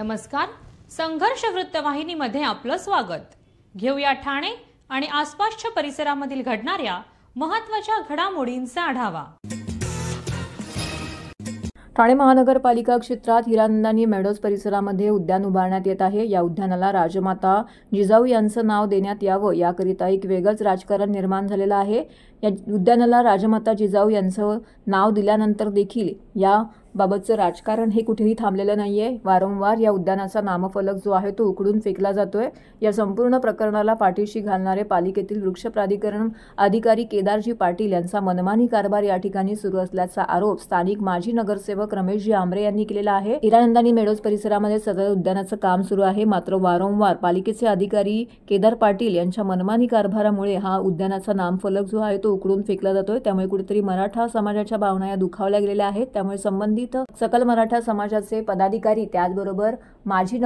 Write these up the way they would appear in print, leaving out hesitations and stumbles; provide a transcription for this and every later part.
नमस्कार, संघर्ष वृत्तवाहिनीमध्ये आपलं स्वागत। घेऊया ठाणे आणि आसपासच्या परिसरामधील घडणाऱ्या महत्त्वाच्या घडामोडींचा आढावा। ठाणे महानगरपालिका क्षेत्रात हिरानंदानी मेडोज परिसरामध्ये उद्यान उभारण्यात येत आहे। या उद्यानाला राजमाता जिजाऊ यांचं नाव देण्यात यावं याकरिता एक वेगळंच राजकारण निर्माण झालेलं आहे। या उद्यानाला राजमाता जिजाऊ यांचं नाव दिल्यानंतर देखील या बाबतचं राजकारण हे कुठेही थांबलेलं नाहीये। वारंवार या उद्यानाचा नामफलक जो आहे तो उकडून फेकला जातोय। या संपूर्ण प्रकरणाला पाठीशी घालणारे पालिकेतील वृक्ष प्राधिकरण अधिकारी केदारजी पाटील यांचा मनमानी कारभार या ठिकाणी सुरू असल्याचा आरोप स्थानिक माजी नगरसेवक रमेशजी आमरे यांनी केलेला आहे। हिरानंदानी मेडोज परिसरामध्ये सदर उद्यानाचं काम सुरू आहे, मात्र वारंवार पालिकेचे अधिकारी केदार पाटील यांच्या मनमानी कारभारामुळे हा उद्यानाचा नामफलक जो आहे तो उकडून फेकला जातोय। त्यामुळे कुठेतरी मराठा समाजाच्या भावना या दुखावल्या गेलेल्या आहेत। त्यामुळे संबंधित सकल मराठा समाजाचे पदाधिकारी त्याचबरोबर माजी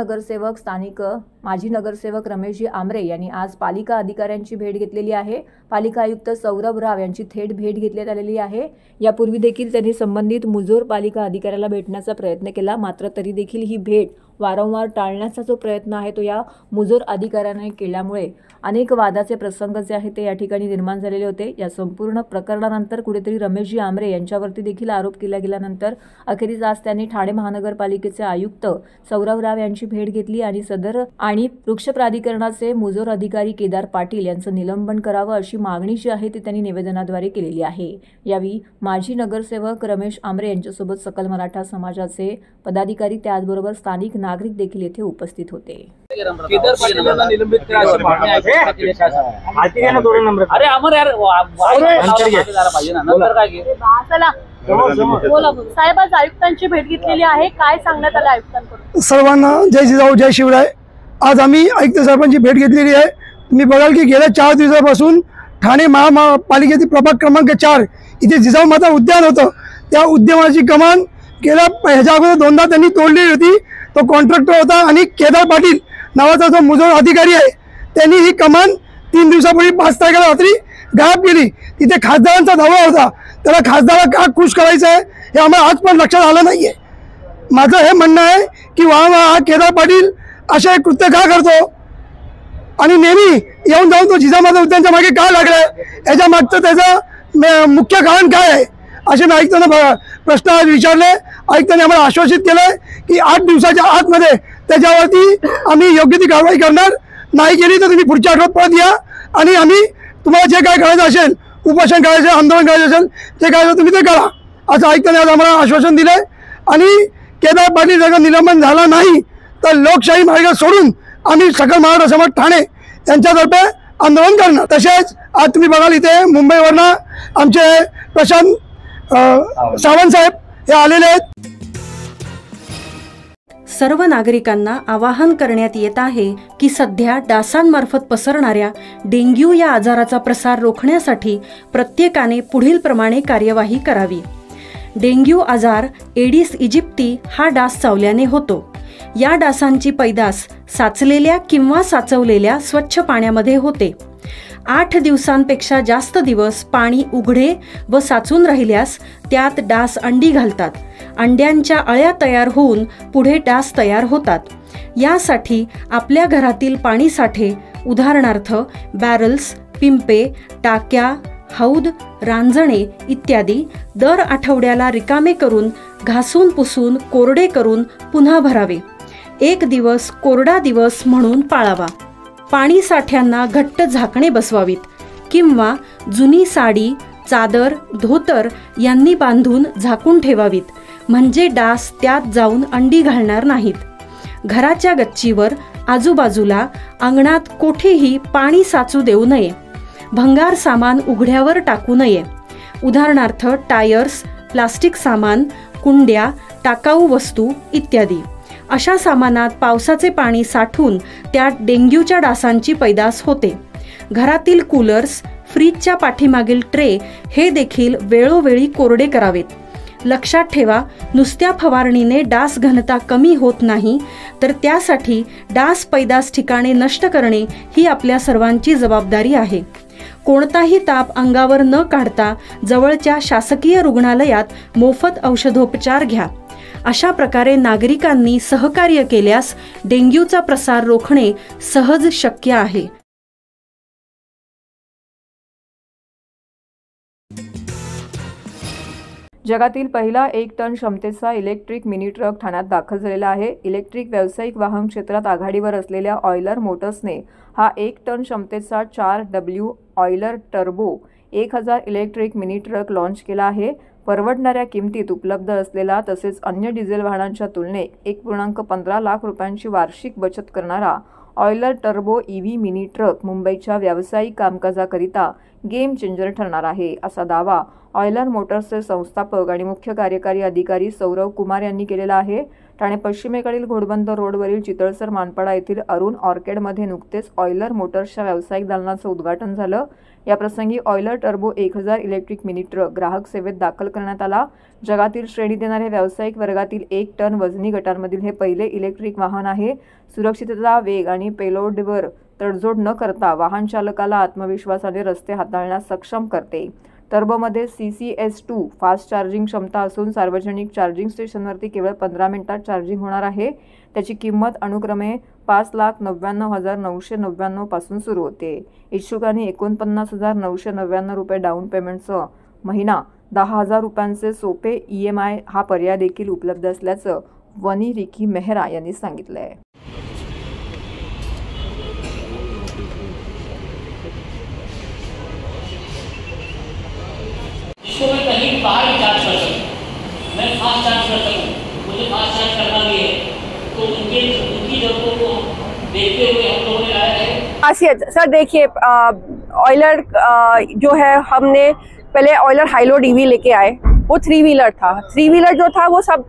नगरसेवक रमेशजी आमरे यांनी आज पालिका अधिकाऱ्यांची भेट घेतलेली आहे। पालिका आयुक्त सौरभ राव यांची थेट भेट घेतण्यात आलेली आहे। यापूर्वी देखील त्यांनी संबंधित मुजोर पालिका अधिकाऱ्याला भेटण्याचा प्रयत्न केला, मात्र तरी देखील ही भेट वारंवार टाळण्याचा जो प्रयत्न आहे तो या मुजोर अधिकाऱ्याने केल्यामुळे अनेक वादाचे प्रसंग जे आहेत ते या ठिकाणी निर्माण झालेले होते। या संपूर्ण प्रकरणानंतर कुठेतरी रमेशजी आमरे यांच्यावरती देखील आरोप केला गेल्यानंतर अखेरीस आज त्यांनी ठाणे महानगरपालिकेचे आयुक्त सौरभ राव यांची भेट घेतली आणि वृक्ष प्राधिकरणाचे मुजोर अधिकारी केदार पाटील यांचं निलंबन करावं अशी मागणी जी आहे ती त्यांनी निवेदनाद्वारे केलेली आहे। यावेळी माजी नगरसेवक रमेश आमरे यांच्यासोबत सकल मराठा समाजाचे पदाधिकारी त्याचबरोबर स्थानिक नागरिक देखील येथे उपस्थित होते। केदार पाटीलांना निलंबित करायची मागणी आहे। अरे अमर यार नंतर काय चला बोला साहेब, आज आयुक्तांची भेट घेतलेली आहे, काय सांगण्यात आलं आयुक्तांकडून? सर्वांना जय जिजाऊ जय शिवराय। आज आम्ही आयुक्त साहेबांची भेट घेतलेली आहे। तुम्ही बघाल की गेल्या 4 दिवसापासून ठाणे महापालिकेतील प्रभाग क्रमांक 4 इथे जिजाऊ माता उद्यान होतं। त्या उद्यानाची कमान गेल्या ह्याच्या अगोदर 2दा त्यांनी तोडलेली होती। तो कॉन्ट्रॅक्टर होता आणि केदार पाटील नावाचा जो मुजोर अधिकारी आहे त्यांनी ही कमान 3 दिवसापूर्वी 5 तारखेला रात्री गायब केली। तिथे खासदारांचा धावा होता, त्याला खासदाराला का खुश करायचं आहे हे आम्हाला आज पण लक्षात आलं नाहीये। माझं हे म्हणणं आहे की हा केदार पाटील असे कृत्य का करतो आणि नेहमी येऊन जाऊन तो जिजाऊ माता उद्यानाच्या मागे का लागलाय, याच्या मागचं त्याचं मुख्य कारण काय आहे असे मी आयुक्तांना प्रश्न आज विचारले। आयुक्तांनी आम्हाला आश्वासित केलंय की 8 दिवसाच्या आतमध्ये त्याच्यावरती आम्ही योग्य ती कारवाई करणार, नाही केली तर तुम्ही पुढच्या आठवड्यात परत या आणि आम्ही तुम्हाला जे काय करायचं असेल, उपोषण करायचं, आंदोलन करायचं असेल, जे करायचं तुम्ही ते करा असं आयुक्तांनी आज आम्हाला आश्वासन दिलंय। आणि केदार पाटील जर निलंबन झाला नाही तर लोकशाही मार्ग सोडून आम्ही सकल मराठा समाज ठाणे यांच्यातर्फे आंदोलन करणार। तसेच आज तुम्ही बघाल इथे मुंबईवरनं आमचे प्रशांत सावंत साहेब हे आलेले आहेत। सर्व नागरिकांना आवाहन करण्यात येत आहे की सध्या डासांमार्फत पसरणाऱ्या डेंग्यू या आजाराचा प्रसार रोखण्यासाठी प्रत्येकाने पुढील प्रमाणे कार्यवाही करावी। डेंग्यू आजार एडिस इजिप्ती हा डास चावल्याने होतो। या डासांची पैदास साचलेल्या किंवा साचवलेल्या स्वच्छ पाण्यामध्ये होते। 8 दिवसांपेक्षा जास्त दिवस पाणी उघडे व साचून राहिल्यास त्यात डास अंडी घालतात। अंड्यांच्या अळ्या तयार होऊन पुढे डास तयार होतात। यासाठी आपल्या घरातील पाणी साठे उदाहरणार्थ बॅरल्स, पिंपे, टाक्या, हौद, रांजणे इत्यादी दर आठवड्याला रिकामे करून घासून पुसून कोरडे करून पुन्हा भरावे। 1 दिवस कोरडा दिवस म्हणून पाळावा। पाणी साठ्यांना घट्ट झाकणे बसवावीत किंवा जुनी साडी, चादर, धोतर यांनी बांधून झाकून ठेवावीत, म्हणजे डास त्यात जाऊन अंडी घालणार नाहीत। घराच्या गच्चीवर, आजूबाजूला, अंगणात कोठेही पाणी साचू देऊ नये। भंगार सामान उघड्यावर टाकू नये, उदाहरणार्थ टायर्स, प्लास्टिक सामान, कुंड्या, टाकाऊ वस्तू इत्यादी। अशा सामानात पावसाचे पाणी साठून त्यात डेंग्यूच्या डासांची पैदास होते। घरातील कूलर्स, फ्रीजच्या पाठीमागील ट्रे हे देखील वेळोवेळी कोरडे करावेत। लक्षात ठेवा, नुसत्या फवारणीने डास घनता कमी होत नाही, तर त्यासाठी डास पैदास ठिकाणे नष्ट करणे ही आपल्या सर्वांची जबाबदारी आहे। कोणताही ताप अंगावर न काढता जवळच्या शासकीय रुग्णालयात मोफत औषधोपचार घ्या। अशा प्रकारे नागरिकांनी सहकार्य केल्यास डेंग्यूचा प्रसार रोखणे सहज शक्य आहे. जगातील पहिला 1 टन क्षमतेचा इलेक्ट्रिक मिनी ट्रक ठाण्यात दाखल झालेला आहे. इलेक्ट्रिक व्यावसायिक वाहन क्षेत्रात आघाडीवर असलेल्या ऑयलर मोटर्सने हा 1 टन क्षमतेचा 4W Euler turbo 1000 electric mini truck launch केला आहे. परवडणाऱ्या किमतीत उपलब्ध असलेला तसेच अन्य डिझेल वाहनांच्या तुलनेत 1.15 लाख रुपयांची वार्षिक बचत करणारा Euler turbo EV mini truck मुंबईच्या व्यावसायिक कामकाजाकरिता गेम चेंजर ठरणार आहे, असा दावा ऑयलर मोटर्सचे संस्थापक आणि मुख्य कार्यकारी अधिकारी सौरव कुमार यांनी केलेला आहे. ठाणे पश्चिमेकडील घोडबंदर रोडवरील चितळसर मानपाडा येथील अरुण ऑर्किडमध्ये नुकतेच ऑयलर मोटर्सच्या व्यावसायिक दालनाचं उद्घाटन झालं. याप्रसंगी Euler turbo 1000 electric mini truck ग्राहक सेवेत दाखल करण्यात आला. जगातील श्रेणी देणाऱ्या व्यावसायिक वर्गातील 1 टन वजनी गटांमधील हे पहिले इलेक्ट्रिक वाहन आहे. सुरक्षितता, वेग आणि पेलोडवर तडजोड न करता वाहन चालकाला आत्मविश्वासाने रस्ते हाताळण्यास सक्षम करते. टर्बोमध्ये CCS2 फास्ट चार्जिंग क्षमता असून सार्वजनिक चार्जिंग स्टेशनवरती केवळ 15 मिनिटात चार्जिंग होणार आहे. त्याची किंमत अनुक्रमे 5,99,999 पासून सुरू होते. इच्छुकांनी 49,999 रुपये डाऊन पेमेंटसह महिना 10,000 रुपयांचे सोपे EMI हा पर्याय देखील उपलब्ध असल्याचं वनी रिकी मेहरा यांनी सांगितलं आहे. इसको मैं कहीं बाहर भी चार्ज कर सकता हूँ, मैं फास्ट चार्ज कर सकूँ, मुझे फास्ट चार्ज करना भी है, तो उनकी ज़रूरतों को देखते हुए हम लोगों ने लाया है. सर देखिए, ऑयलर जो है, हमने पहले ऑयलर हाईलोड EV लेके आए. वो 3 व्हीलर था. 3 व्हीलर जो था वो सब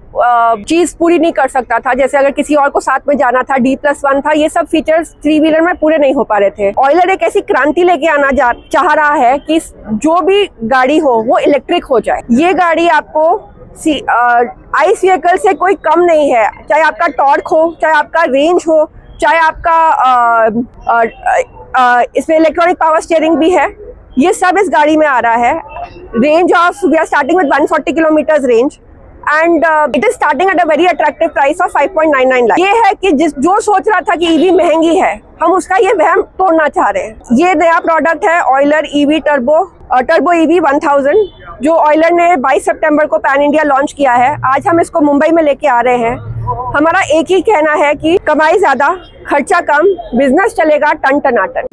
चीज़ पूरी नहीं कर सकता था. जैसे अगर किसी और को साथ में जाना था, D+1 था, ये सब फीचर्स 3 व्हीलर में पूरे नहीं हो पा रहे थे. ऑयलर एक ऐसी क्रांति लेके आना चाह रहा है कि जो भी गाड़ी हो वो इलेक्ट्रिक हो जाए. ये गाड़ी आपको आइस व्हीकल से कोई कम नहीं है. चाहे आपका टॉर्क हो, चाहे आपका रेंज हो, चाहे आपका इसमें इलेक्ट्रॉनिक पावर स्टीयरिंग भी है. ये सब इस गाड़ी में आ रहा है. Range of we are starting with 140 kilometres range and it is starting at a very attractive price of 5.99 lakh. ये है कि जो सोच रहा था कि EV महंगी है, हम उसका ये वहम तोड़ना चाह रहे हैं. ये नया प्रोडक्ट है ऑयलर EV टर्बो EV 1000, जो ऑयलर ने 22 सितंबर को पैन इंडिया लॉन्च किया है. आज हम इसको मुंबई में लेके आ रहे हैं. हमारा एक ही कहना है कि कमाई ज्यादा, खर्चा कम, बिजनेस चलेगा टन टनाटन.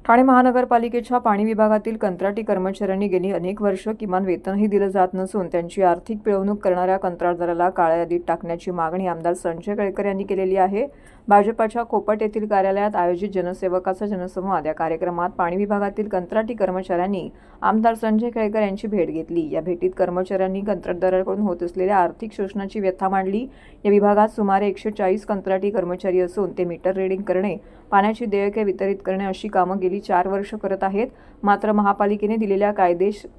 ठाणे महानगरपालिकेच्या पाणी विभागातील कंत्राटी कर्मचाऱ्यांनी गेली अनेक वर्ष किमान वेतनही दिलं जात नसून त्यांची आर्थिक पिळवणूक करणाऱ्या कंत्राटदाराला काळ्या यादीत टाकण्याची मागणी आमदार संजय केळकर यांनी केलेली आहे. भाजपाच्या कोपट येथील कार्यालयात आयोजित जनसेवकाचा जनसंवाद या कार्यक्रमात पाणी विभागातील कंत्राटी कर्मचाऱ्यांनी आमदार संजय केळकर यांची भेट घेतली. या भेटीत कर्मचाऱ्यांनी कंत्राटदाराकडून होत असलेल्या आर्थिक शोषणाची व्यथा मांडली. या विभागात सुमारे 140 कंत्राटी कर्मचारी असून ते मीटर रीडिंग करणे, पाण्याची देयके वितरित करणे अशी कामं गेली 4 वर्ष करत आहेत. मात्र महापालिकेने दिलेल्या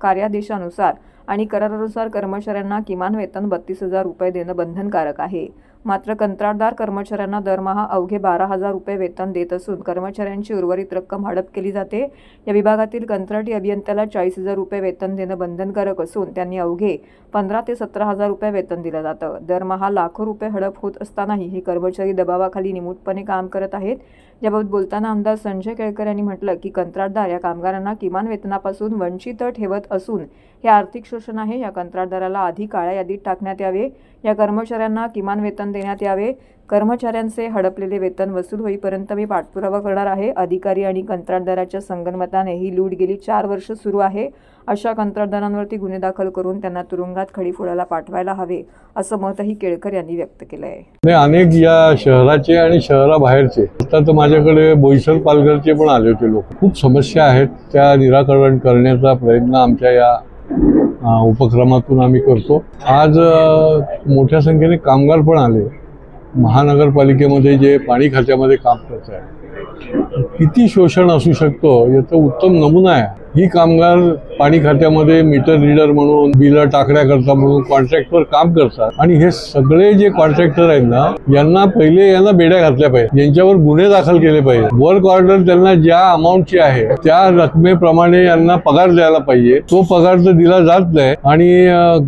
कार्यादेशानुसार आणि करारानुसार कर्मचाऱ्यांना किमान वेतन 32,000 रुपये देणं बंधनकारक आहे. मात्र कंत्राटदार कर्मचाऱ्यांना दरमहा अवघे 12,000 रुपये वेतन देत असून कर्मचाऱ्यांची उर्वरित रक्कम हडप केली जाते. या विभागातील कंत्राटी अभियंत्याला 40,000 रुपये वेतन देणं बंधनकारक असून त्यांनी अवघे 15,000 ते 17,000 रुपये वेतन दिलं जातं. दरमहा लाखो रुपये हडप होत असतानाही हे कर्मचारी दबावाखाली निमूटपणे काम करत आहेत. याबाबत बोलताना आमदार संजय केळकर यांनी म्हटलं की कंत्राटदार या कामगारांना किमान वेतनापासून वंचित ठेवत असून हे आर्थिक शोषण आहे. या कंत्राटदाराला आधी काळ्या यादीत टाकण्यात यावे, या कर्मचाऱ्यांना किमान वेतन देण्यात यावे. कर्मचाऱ्यांचे हडपलेले वेतन वसूल होईपर्यंत मी पाठपुरावा करणार आहे. अधिकारी आणि कंत्राटदाराच्या संगनमताने ही लूट गेली 4 वर्ष सुरू आहे. अशा कंत्राटदारांवरती गुन्हे दाखल करून त्यांना तुरुंगात खडी फोडायला पाठवायला हवे, असं मतही केळकर यांनी व्यक्त केलं आहे. अनेक या शहराचे आणि शहराबाहेरचे, आता तर माझ्याकडे बोईसर पालघरचे पण आले होते लोक. खूप समस्या आहेत, त्या निराकरण करण्याचा प्रयत्न आमच्या या उपक्रमातून आम्ही करतो. आज मोठ्या संख्येने कामगार पण आले. महानगरपालिकेमध्ये जे पाणी खात्यामध्ये काम करत आहे, किती शोषण असू शकतो याचा उत्तम नमुना आहे. ही कामगार पाणी खात्यामध्ये मीटर रीडर म्हणून, बिलं टाकण्याकरता म्हणून कॉन्ट्रॅक्टवर काम करतात आणि हे सगळे जे कॉन्ट्रॅक्टर आहेत ना, यांना बेड्या घातल्या पाहिजे, यांच्यावर गुन्हे दाखल केले पाहिजे. वर्क ऑर्डर त्यांना ज्या अमाऊंटची आहे त्या रकमेप्रमाणे यांना पगार द्यायला पाहिजे. तो पगार तर दिला जात नाही आणि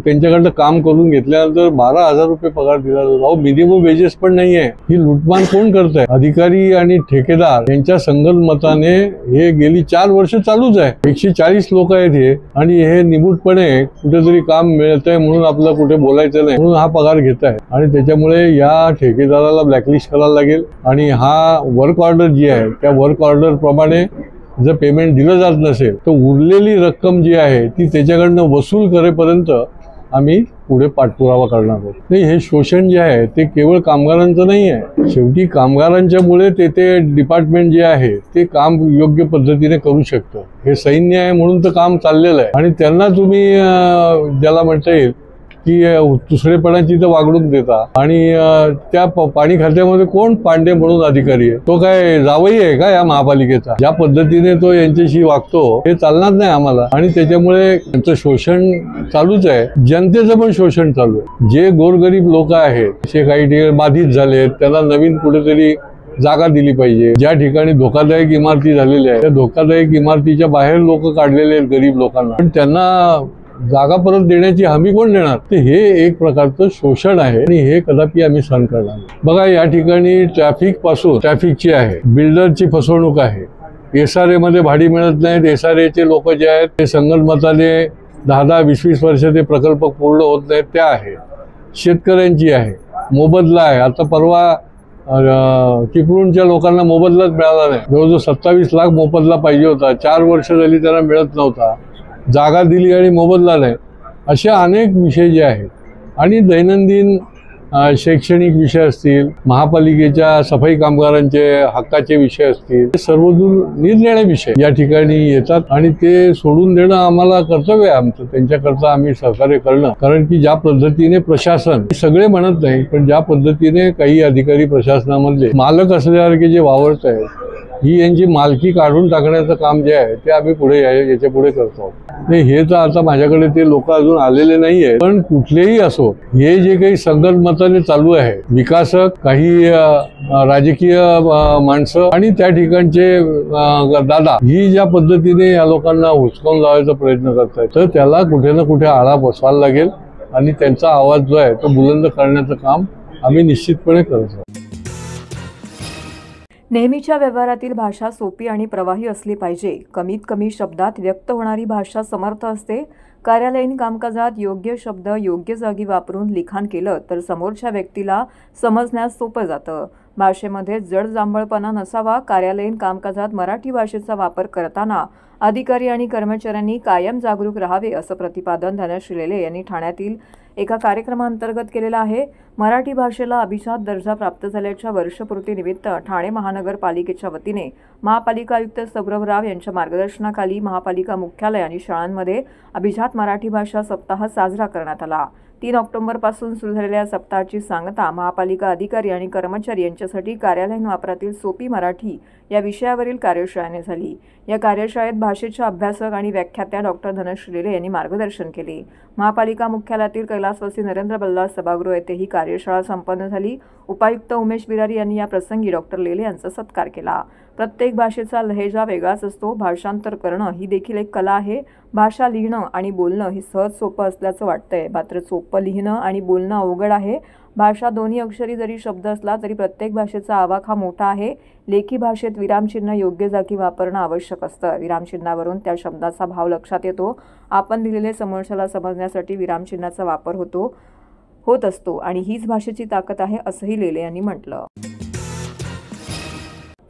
त्यांच्याकडनं काम करून घेतल्यानंतर 12,000 रुपये पगार दिला जातो. मिनिमम वेजेस पण नाहीये. ही लुटमार कोण करत आहे? अधिकारी आणि ठेकेदार यांच्या संगनमताने हे गेली 4 वर्ष चालूच आहे. 140 लोक आहेत हे, आणि हे निमूटपणे कुठेतरी काम मिळतंय म्हणून आपलं कुठे बोलायचं नाही म्हणून हा पगार घेत आहे. आणि त्याच्यामुळे या ठेकेदाराला ब्लॅकलिस्ट करायला लागेल. आणि हा वर्क ऑर्डर जी आहे त्या वर्क ऑर्डर प्रमाणे जर पेमेंट दिलं जात नसेल तर उरलेली रक्कम जी आहे ती त्याच्याकडनं वसूल करेपर्यंत आम्ही पुढे पाठपुरावा करणार आहोत. नाही, हे शोषण जे आहे ते केवळ कामगारांचं नाही आहे. शेवटी कामगारांच्या मुळे ते डिपार्टमेंट जे आहे ते काम योग्य पद्धतीने करू शकतं. हे सैन्य आहे म्हणून तर काम चाललेलं आहे आणि त्यांना तुम्ही ज्याला म्हणता येईल की दुसरेपणाची तर वागणूक देता. आणि त्या पाणी खात्यामध्ये कोण पांडे म्हणून अधिकारी आहे? तो काय जावई आहे का या महापालिकेचा? ज्या पद्धतीने तो यांच्याशी वागतो हे चालणार नाही आम्हाला. आणि त्याच्यामुळे त्यांचं शोषण चालूच आहे. जनतेचं पण शोषण चालू आहे. जे गोरगरीब लोक आहेत ते काही ठिकाणी बाधित झालेत, त्यांना नवीन कुठेतरी जागा दिली पाहिजे. ज्या ठिकाणी धोकादायक इमारती झालेल्या आहेत त्या धोकादायक इमारतीच्या बाहेर लोक काढलेले आहेत गरीब लोकांना, पण त्यांना जागा परत देण्याची हमी कोण देणार? ते हे एक प्रकारचं शोषण आहे आणि हे कदापि आम्ही सहन करणार नाही. बघा, या ठिकाणी ट्रॅफिकची आहे, बिल्डरची फसवणूक आहे, SRA मध्ये भाडी मिळत नाहीत. SRA चे लोक जे आहेत ते संगनमताने 10-20 वर्ष ते प्रकल्प पूर्ण होत नाहीत त्या आहे. शेतकऱ्यांची आहे, मोबदला आहे. आता परवा चिपळूणच्या लोकांना मोबदलाच मिळाला नाही. जवळजवळ 27 लाख मोबदला पाहिजे होता. 4 वर्ष झाली त्यांना मिळत नव्हता. जागा दिली आणि मोबदला नाही. अशा अनेक विषय जे आहेत. आणि दैनंदिन शैक्षणिक विषय असतील, महापालिकेच्या सफाई कामगारांचे हक्काचे विषय असतील, हे सर्वदूर निरनिराळे विषय या ठिकाणी येतात आणि ते सोडून देणं आम्हाला कर्तव्य आहे आमचं. त्यांच्याकरता आम्ही सहकार्य करणं. कारण की ज्या पद्धतीने प्रशासन, सगळे म्हणत नाही पण ज्या पद्धतीने काही अधिकारी प्रशासनामधले मालक असल्यासारखे जे वावरत आहेत, ही यांची मालकी काढून टाकण्याचं काम जे आहे ते आम्ही पुढे याच्या पुढे करतो. हे तर आता माझ्याकडे ते लोक अजून आलेले नाहीये. पण कुठलेही असो, हे जे काही संगनमताने चालू आहे, विकासक, काही राजकीय माणसं आणि त्या ठिकाणचे दादा, ही ज्या पद्धतीने या लोकांना हुसकावून लावायचा प्रयत्न करतायत, तर त्याला कुठे ना कुठे आळा बसवायला लागेल आणि त्यांचा आवाज जो आहे तो बुलंद करण्याचं काम आम्ही निश्चितपणे करतो. नेहमीच्या व्यवहारातील भाषा सोपी आणि प्रवाही असली पाहिजे. कमीत कमी शब्दात व्यक्त होणारी भाषा समर्थ असते. कार्यालयीन कामकाजात योग्य शब्द योग्य जागी वापरून लिखाण केलं तर समोरच्या व्यक्तीला समजण्यास सोपं जातं. भाषेमध्ये जड जांभळपणा नसावा. कार्यालयीन कामकाजात मराठी भाषेचा वापर करताना अधिकारी आणि कर्मचाऱ्यांनी कायम जागरूक राहावे असं प्रतिपादन धनश्री लेले यांनी ठाण्यातील एका कार्यक्रमांतर्गत केलेलं आहे. मराठी भाषेला अभिजात दर्जा प्राप्त झाल्याच्या वर्षपूर्तीनिमित्त ठाणे महानगरपालिकेच्या वतीने महापालिका आयुक्त सौरभ राव यांच्या मार्गदर्शनाखाली महापालिका मुख्यालय आणि शाळांमध्ये अभिजात मराठी भाषा सप्ताह साजरा करण्यात आला. 3 ऑक्टोबरपासून सुरू झालेल्या सप्ताहाची सांगता महापालिका अधिकारी आणि कर्मचारी यांच्यासाठी कार्यालयीन वापरातील सोपी मराठी या विषयावरील कार्यशाळेने झाली. या कार्यशाळेत भाषेच्या अभ्यासक आणि व्याख्यात्या डॉक्टर धनश्री लेले यांनी मार्गदर्शन केले. महापालिका मुख्यालयातील कैलासवासी नरेंद्र बल्लाळ सभागृह येथे ही कार्यशाळा संपन्न झाली. उपायुक्त उमेश बिरारी यांनी या प्रसंगी डॉक्टर लेले यांचा सत्कार केला. प्रत्येक भाषेचा लहेजा वेगळाच असतो. भाषांतर करणं ही देखील एक कला आहे. भाषा लिहिणं आणि बोलणं हे सहज सोपं असल्याचं वाटतंय, मात्र सोपं लिहिणं आणि बोलणं अवघड आहे. भाषा दोन्ही अक्षरी जरी शब्द असला तरी प्रत्येक भाषेचा आवाका मोठा आहे. लेखी भाषेत विरामचिन्ह योग्य जागी वापरणं आवश्यक असतं. विरामचिन्हावरून त्या शब्दाचा भाव लक्षात येतो. आपण लिहिलेले समोरच्याला समजण्यासाठी विरामचिन्हाचा वापर होत असतो आणि हीच भाषेची ताकद आहे असंही लेले यांनी म्हटलं.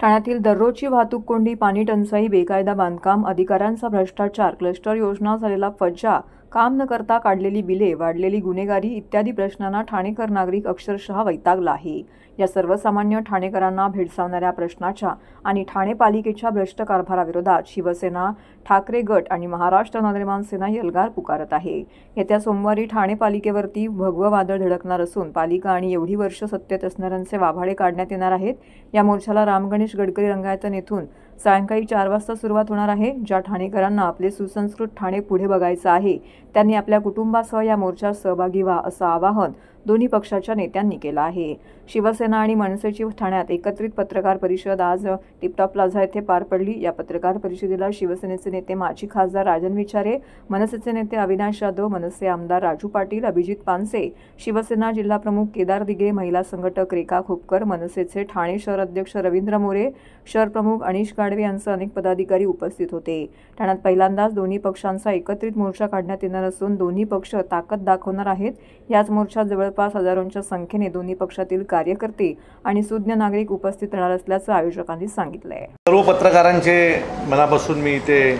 ठाण्यातील दररोजची वाहतूक कोंडी, पाणी टंचाई, बेकायदा बांधकाम, अधिकाऱ्यांचा भ्रष्टाचार, क्लस्टर योजना, झालेला फज्जा, काम न करता काढलेली बिले, वाढलेली गुन्हेगारी इत्यादी प्रश्नांना ठाणेकर नागरिक अक्षरशः वैतागला आहे. या सर्वसामान्य ठाणेकरांना भेडसावणाऱ्या प्रश्नाच्या आणि ठाणे पालिकेच्या भ्रष्ट कारभाराविरोधात शिवसेना, ठाकरे गट आणि महाराष्ट्र नवनिर्माण सेना एल्गार पुकारत आहे. येत्या सोमवारी ठाणे पालिकेवरती भगवं वादळ धडकणार असून पालिका आणि एवढी वर्ष सत्तेत असणाऱ्यांचे वाभाडे काढण्यात येणार आहेत. या मोर्चाला राम गणेश गडकरी रंगायतन येथून सायंकाळी 4 वाजता सुरुवात होणार आहे. ज्या ठाणेकरांना आपले सुसंस्कृत ठाणे पुढे बघायचं आहे त्यांनी आपल्या कुटुंबासह या मोर्चात सहभागी व्हा असं आवाहन दोन्ही पक्षाच्या नेत्यांनी केलं आहे. शिवसेना आणि मनसेची ठाण्यात एकत्रित पत्रकार परिषद आज टिपटॉप प्लाझा येथे पार पडली. या पत्रकार परिषदेला शिवसेनेचे नेते माजी खासदार राजन विचारे, मनसेचे नेते अविनाश जाधव, मनसे आमदार राजू पाटील, अभिजित पानसे, शिवसेना जिल्हा प्रमुख केदार दिघे, महिला संघटक रेखा खोपकर, मनसेचे ठाणे शहर अध्यक्ष रवींद्र मोरे, शहर प्रमुख अनिश गाडवे यांसह अनेक पदाधिकारी उपस्थित होते. ठाण्यात पहिल्यांदाच दोन्ही पक्षांचा एकत्रित मोर्चा काढण्यात येणार असून दोन्ही पक्ष ताकद दाखवणार आहेत. याच मोर्चात जवळपास हजारोंच्या संख्येने दोन्ही पक्षातील कार्यकर्ते आणि सुज्ञ नागरिक उपस्थित राहणार असल्याचं आयोजकांनी सांगितलंय. सर्व पत्रकारांचे मनापासून मी इथे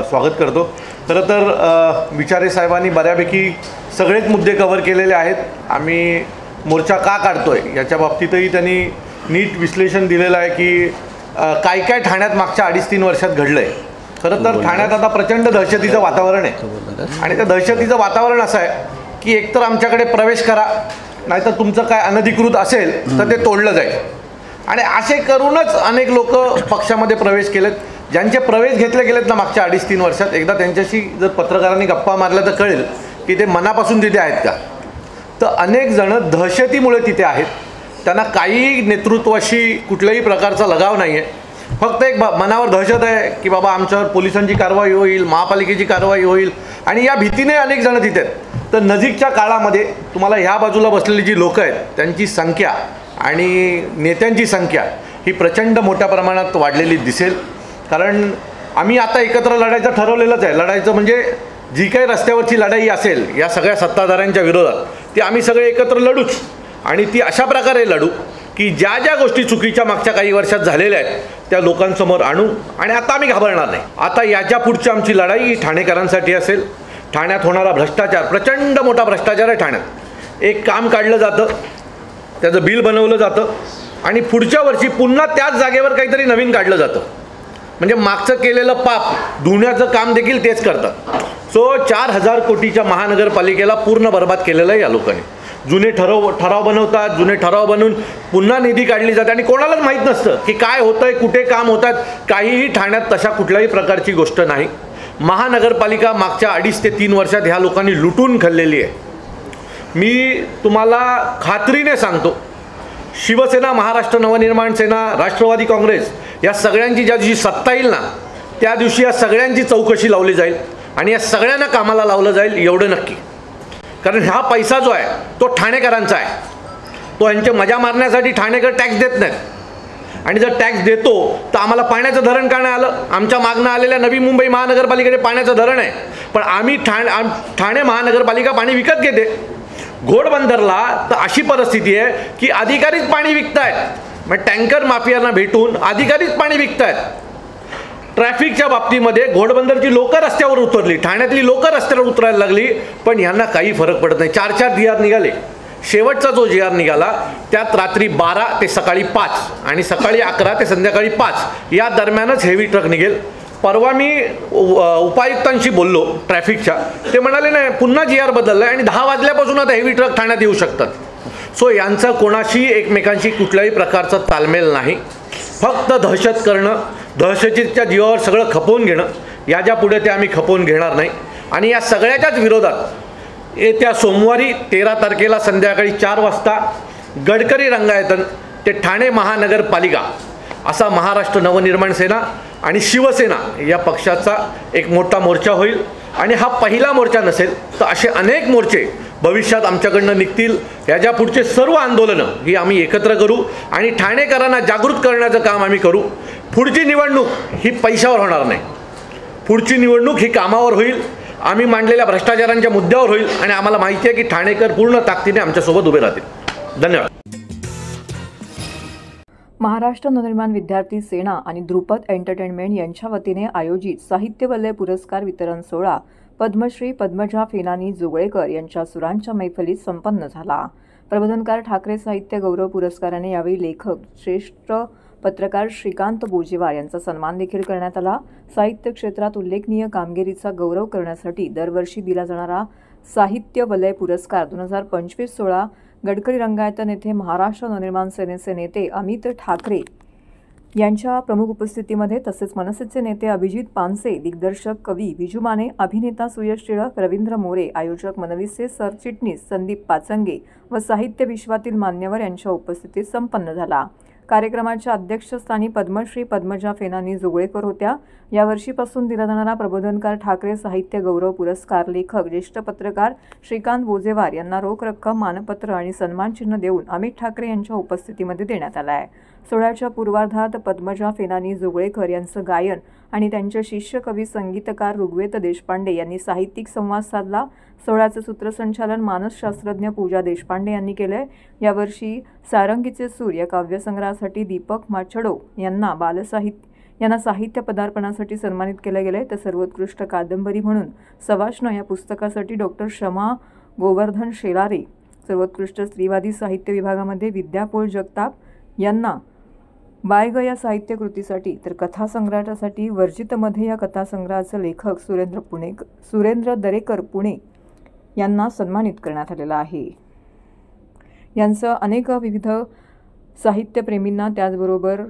स्वागत करतो. खरं तर विचारे साहेबांनी बऱ्यापैकी सगळेच मुद्दे कव्हर केलेले आहेत. आम्ही मोर्चा का काढतोय याच्या बाबतीतही त्यांनी नीट विश्लेषण दिलेलं आहे की काय काय ठाण्यात मागच्या 2.5-3 वर्षात घडलं आहे. खरं तर ठाण्यात आता प्रचंड दहशतीचं वातावरण आहे आणि त्या दहशतीचं वातावरण असं आहे की एकतर आमच्याकडे प्रवेश करा, नाहीतर तुमचं काय अनधिकृत असेल तर ते तोडलं जाईल. आणि असे करूनच अनेक लोक पक्षामध्ये प्रवेश केलेत. ज्यांचे प्रवेश घेतले गेलेत ना मागच्या 2.5-3 वर्षात, एकदा त्यांच्याशी जर पत्रकारांनी गप्पा मारल्या तर कळेल की ते मनापासून तिथे आहेत का. तर अनेक जण दहशतीमुळे तिथे आहेत. त्यांना काही नेतृत्वाशी कुठल्याही प्रकारचा लगाव नाही आहे. फक्त एक मनावर दहशत आहे की बाबा आमच्यावर पोलिसांची कारवाई होईल, महापालिकेची कारवाई होईल, आणि या भीतीने अनेक जण तिथे आहेत. तर नजीकच्या काळामध्ये तुम्हाला ह्या बाजूला बसलेली जी लोकं आहेत त्यांची संख्या आणि नेत्यांची संख्या ही प्रचंड मोठ्या प्रमाणात वाढलेली दिसेल. कारण आम्ही आता एकत्र लढायचं ठरवलेलंच आहे. लढायचं म्हणजे जी काही रस्त्यावरची लढाई असेल या सगळ्या सत्ताधाऱ्यांच्या विरोधात ती आम्ही सगळे एकत्र लढूच. आणि ती अशा प्रकारे लढू की ज्या ज्या गोष्टी चुकीच्या मागच्या काही वर्षात झालेल्या आहेत त्या लोकांसमोर आणू. आणि आता आम्ही घाबरणार नाही. आता याच्या पुढची आमची लढाई ही ठाणेकरांसाठी असेल. ठाण्यात होणारा भ्रष्टाचार, प्रचंड मोठा भ्रष्टाचार आहे ठाण्यात. एक काम काढलं जातं, त्याचं बिल बनवलं जातं आणि पुढच्या वर्षी पुन्हा त्याच जागेवर काहीतरी नवीन काढलं जातं. म्हणजे मागचं केलेलं पाप धुण्याचं काम देखील तेच करतात. सो 4,000 कोटीच्या महानगरपालिकेला पूर्ण बर्बाद केलेलं आहे या लोकांनी. जुने ठराव बनवतात, जुने ठराव बनवून पुन्हा निधी काढली जाते आणि कोणालाच माहीत नसतं की काय होतंय, कुठे काम होतात. काहीही ठाण्यात तशा कुठल्याही प्रकारची गोष्ट नाही. महानगरपालिका मागच्या 2.5 ते 3 वर्षात ह्या लोकांनी लुटून खाल्लेली आहे. मी तुम्हाला खात्रीने सांगतो, शिवसेना, महाराष्ट्र नवनिर्माण सेना, राष्ट्रवादी काँग्रेस या सगळ्यांची ज्या दिवशी सत्ता येईल ना त्या दिवशी या सगळ्यांची चौकशी लावली जाईल आणि या सगळ्यांना कामाला लावलं जाईल एवढं नक्की. कारण हा पैसा जो आहे तो ठाणेकरांचा आहे. तो यांचे मजा मारण्यासाठी ठाणेकर टॅक्स देत नाहीत. आणि जर टॅक्स देतो तर आम्हाला पाण्याचं धरण का नाही आलं. आमच्या मागणं आलेल्या नवी मुंबई महानगरपालिकेने पाण्याचं धरण आहे, पण आम्ही ठाणे महानगरपालिका पाणी विकत घेते. घोडबंदरला तर अशी परिस्थिती आहे की अधिकारीच पाणी विकतायत. मग टँकर माफियांना भेटून अधिकारीच पाणी विकतायत. ट्रॅफिकच्या बाबतीमध्ये घोडबंदरची लोकं रस्त्यावर उतरली, ठाण्यातली लोकं रस्त्यावर उतरायला लागली, पण यांना काही फरक पडत नाही. 4-4 जी आर निघाले. शेवटचा जो जी आर निघाला त्यात रात्री 12 ते सकाळी 5 आणि सकाळी 11 ते संध्याकाळी 5 या दरम्यानच हेवी ट्रक निघेल. परवा मी उपायुक्तांशी बोललो ट्रॅफिकच्या, ते म्हणाले नाही पुन्हा जी आर बदलला आहे आणि 10 वाजल्यापासून आता हेवी ट्रक ठाण्यात येऊ शकतात. सो यांचं कोणाशी एकमेकांशी कुठल्याही प्रकारचं तालमेल नाही. फक्त दहशत करणं, दहशतीच्या जीवावर सगळं खपवून घेणं, याच्या पुढे ते आम्ही खपवून घेणार नाही. आणि या सगळ्याच्याच विरोधात येत्या सोमवारी 13 तारखेला संध्याकाळी 4 वाजता गडकरी रंगायतन ते ठाणे महानगरपालिका असा महाराष्ट्र नवनिर्माण सेना आणि शिवसेना या पक्षाचा एक मोठा मोर्चा होईल. आणि हा पहिला मोर्चा नसेल तर असे अनेक मोर्चे भविष्यात आमच्याकडनं निघतील. याच्या पुढचे सर्व आंदोलनं ही आम्ही एकत्र करू आणि ठाणेकरांना जागृत करण्याचं काम आम्ही करू. पुढची निवडणूक ही पैशावर होणार नाही. पुढची निवडणूक ही कामावर होईल. आम्ही मांडलेल्या भ्रष्टाचारांच्या मुद्द्यावर होईल आणि आम्हाला माहिती आहे की ठाणेकर पूर्ण ताकदीने आमच्यासोबत उभे राहतील. धन्यवाद. महाराष्ट्र नवनिर्माण विद्यार्थी सेना आणि ध्रुपद एंटरटेनमेंट यांच्या वतीने आयोजित साहित्य वलय पुरस्कार वितरण सोहळा पद्मश्री पद्मजा फेनानी जोगळेकर यांच्या सुरांच्या मैफलीत संपन्न झाला. प्रबोधनकार ठाकरे साहित्य गौरव पुरस्काराने यावेळी लेखक श्रेष्ठ पत्रकार श्रीकांत बोजेवार यांचा सन्मान देखील करण्यात आला. साहित्य क्षेत्रात उल्लेखनीय कामगिरीचा गौरव करण्यासाठी दरवर्षी दिला जाणारा साहित्य वलय पुरस्कार 2025 सोहळा गडकरी रंगायतन येथे महाराष्ट्र नवनिर्माण सेनेचे नेते अमित ठाकरे यांच्या प्रमुख उपस्थितीमध्ये तसेच मनसेचे नेते अभिजित पानसे, दिग्दर्शक कवी विजू माने, अभिनेता सुयश टिळक, रवींद्र मोरे, आयोजक मनवीचे सरचिटणीस संदीप पाचंगे व साहित्य विश्वातील मान्यवर यांच्या उपस्थितीत संपन्न झाला। कार्यक्रमाच्या अध्यक्षस्थानी पद्मश्री पद्मजा फेनानी जोगळेकर होत्या। यावर्षीपासून दिला जाणारा प्रबोधनकार ठाकरे साहित्य गौरव पुरस्कार लेखक ज्येष्ठ पत्रकार श्रीकांत बोजेवार यांना रोख रक्कम, मानपत्र आणि सन्मानचिन्ह देऊन अमित ठाकरे यांच्या उपस्थितीमध्ये देण्यात आला आहे। सोहळ्याच्या पूर्वार्धात पद्मजा फेनानी जोगळेकर यांचं गायन आणि त्यांचे शिष्य कवी संगीतकार ऋग्वेद देशपांडे यांनी साहित्यिक संवाद साधला। सोहळ्याचे सूत्रसंचालन मानसशास्त्रज्ञ पूजा देशपांडे यांनी केले। यावर्षी सारंगीचे सूर या काव्यसंग्रहासाठी दीपक माचडो यांना साहित्य पदार्पणासाठी सन्मानित केले गेले, तर सर्वोत्कृष्ट कादंबरी म्हणून सवाष्ण या पुस्तकासाठी डॉक्टर शमा गोवर्धन शेलारे, सर्वोत्कृष्ट स्त्रीवादी साहित्य विभागामध्ये विद्यापोळ जगताप यांना बायग या साहित्य कृतीसाठी, तर कथासंग्रहासाठी वर्जितमध्ये या कथासंग्रहाचे लेखक सुरेंद्र दरेकर पुणे यांना सन्मानित करण्यात आलेला आहे। यांचं अनेक विविध साहित्यप्रेमींना त्याचबरोबर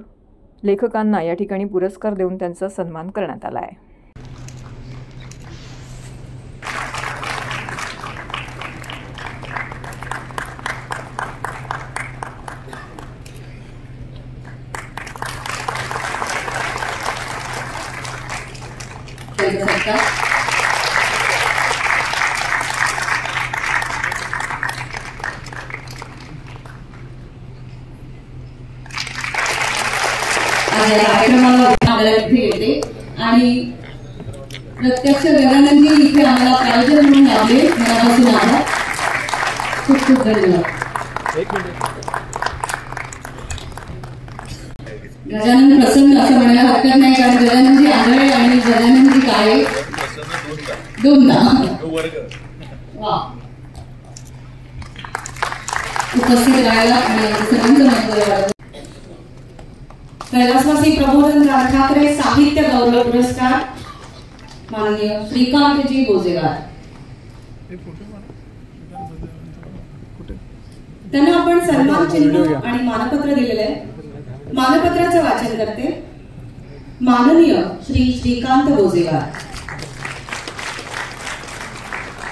लेखकांना या ठिकाणी पुरस्कार देऊन त्यांचा सन्मान करण्यात आला आहे। कार्यक्रमाला आपल्याला इथे येते आणि प्रत्यक्ष गजाननजी इथे आम्हाला प्रायोजक म्हणून लावले, मनापासून आभार, खूप खूप धन्यवाद। गजानन प्रसन्न असं म्हणायला हरकत नाही, कारण गजाननजी आंधळे आणि गजाननजी काय दोनदा वा उपस्थित राहायला आणि सर्वांचं महत्त्व वाढवलं। कैलासवासी प्रबोधनकार ठाकरे साहित्य गौरव पुरस्कार माननीय श्रीकांतजी बोजेवार, त्यांना आपण सन्मान चिन्ह आणि मानपत्र दिलेले आहे। मानपत्राचं वाचन करते माननीय श्रीकांत बोजेवार,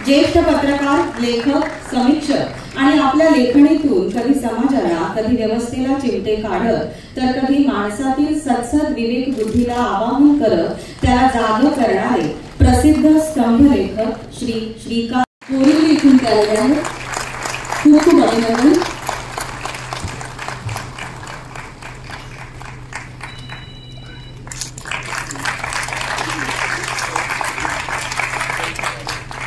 ज्येष्ठ पत्रकार, लेखक, समीक्षक आणि आपल्या लेखणीतून कधी समाजाला, कधी व्यवस्थेला चिमटे काढत, तर कधी माणसातील सत्सद विवेक बुद्धीला आवाहन करत त्याला जाग करणारे प्रसिद्ध स्तंभलेखक श्रीकांत बोरेकर इथून आलेले आहेत। खूप खूप अभिनंदन।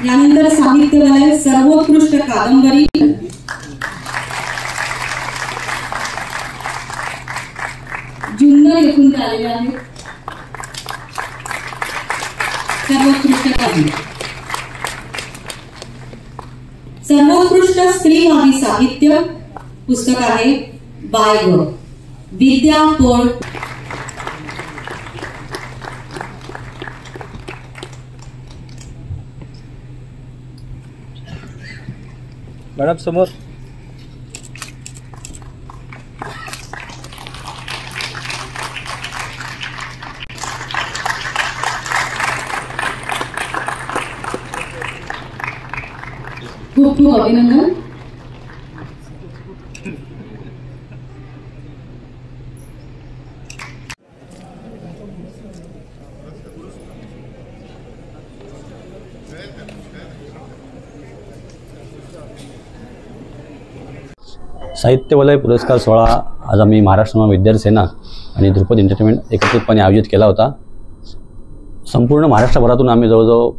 यानंतर साहित्यवलय सर्वोत्कृष्ट कादंबरी जुन्नर येथून आलेले आहेत। सर्वोत्कृष्ट कादंबरी, सर्वोत्कृष्ट स्त्रीवादी साहित्य पुस्तक आहे बायग, विद्यापोळ। मॅडम समोर खूप खूप अभिनंदन। साहित्यवलय पुरस्कार सोहळा आज आम्ही महाराष्ट्र विद्यार्थी सेना आणि ध्रुपद एंटरटेनमेंट एकत्रितपणे आयोजित केला होता। संपूर्ण महाराष्ट्रभरातून आम्ही जवळजवळ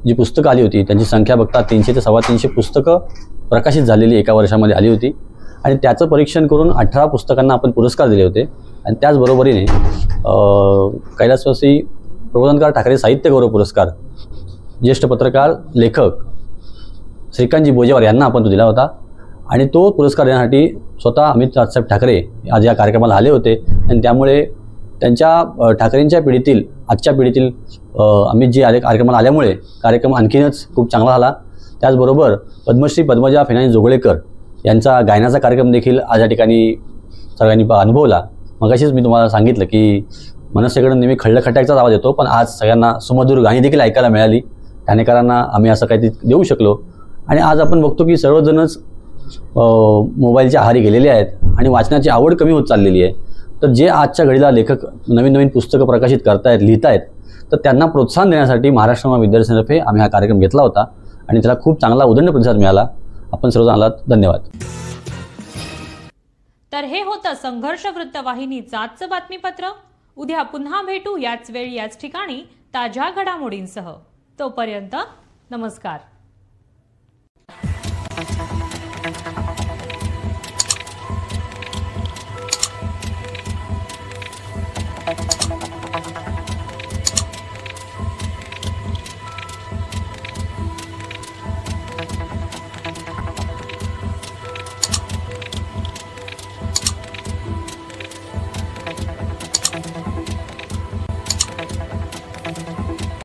जी पुस्तकं आली होती त्यांची संख्या बघता 300 ते 350 पुस्तकं प्रकाशित झालेली एका वर्षामध्ये आली होती आणि त्याचं परीक्षण करून 18 पुस्तकांना आपण पुरस्कार दिले होते। आणि त्याचबरोबरीने कैलासवासी प्रबोधनकार ठाकरे साहित्य गौरव पुरस्कार ज्येष्ठ पत्रकार, लेखक श्रीकांतजी बोजेवार यांना आपण तो दिला होता। आणि तो पुरस्कार देण्यासाठी स्वतः अमित राजसाहेब ठाकरे आज या कार्यक्रमाला आले होते आणि त्यामुळे त्यांच्या ठाकरेंच्या पिढीतील आजच्या पिढीतील अमितजी आले कार्यक्रमाला आल्यामुळे कार्यक्रम आणखीनच खूप चांगला झाला। त्याचबरोबर पद्मश्री पद्मजा फेनानी जोगळेकर यांचा गायनाचा कार्यक्रम देखील आज या ठिकाणी सर्वांनी अनुभवला मगाशीच मी तुम्हाला सांगितलं की मनसेकडून नेहमी खटाकचाच आवाज येतो, पण आज सगळ्यांना सुमधुर गाणी देखील ऐकायला मिळाली. ठाणेकरांना आम्ही असं काहीतरी देऊ शकलो. आणि आज आपण बघतो की सर्वजणच मोबाईलच्या आहारी गेलेले आहेत आणि वाचनाची आवड कमी होत चाललेली आहे. तर जे आजच्या घडीला लेखक नवीन नवीन पुस्तकं प्रकाशित करतायत, लिहितायत, तर त्यांना प्रोत्साहन देण्यासाठी महाराष्ट्र विद्यार्थ्यांतर्फे आम्ही हा कार्यक्रम घेतला होता आणि त्याला खूप चांगला उदंड प्रतिसाद मिळाला. आपण सर्वजणांना धन्यवाद. तर हे होतं संघर्ष वृत्तवाहिनीचं आजचं बातमीपत्र. उद्या पुन्हा भेटू याच वेळी याच ठिकाणी ताज्या घडामोडींसह. तोपर्यंत नमस्कार.